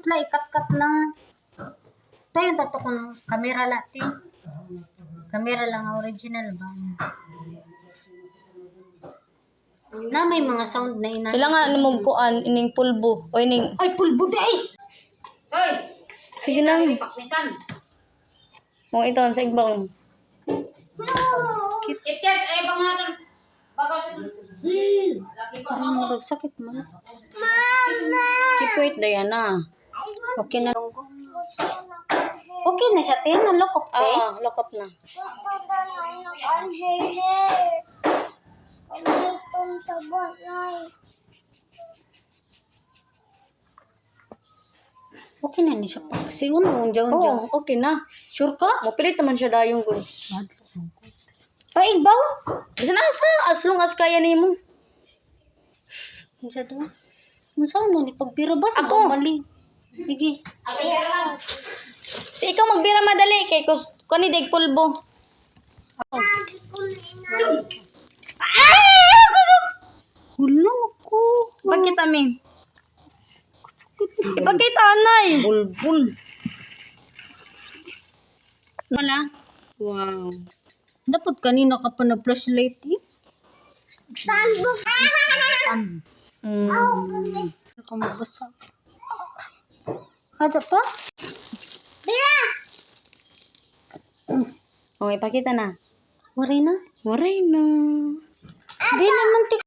tla ikat-kat lang. Tayo tato ko ng kamera lati. Kamera lang ang original ba? Na may mga sound na ina. Kailangan mo kuan ining pulbo o ining Ay, pulbo di ay! Hoy! sige na. Paknisan. Mo ito sa igbang. Kit-kit, ay bangaton. Baga. Laki pa Ang magsakit man. Keep wait Diana. Okay na. Okay na siya, te. Nalokok, te. Lock up na. Okay na ni siya. Sigun mo, unja-unja. Oh, okay na. Sure ka? Mo pilit naman siya dayong good. Paigbaw? Bisan asa as long as kaya nimo. Unsa to? Unsa mo ni pagpira ba sa Ako. mali? Sige. Si ikaw magbira madali kay kus kani dig pulbo. Hulo ko. Ipakita mi. Ipakita anay. Bulbul. Wala. Wow. Dapat kanina ka pa na-flashlight, eh. Ako magbasa. Ada pa? Oh, ipakita na. Waray na. Waray na. Di naman tik.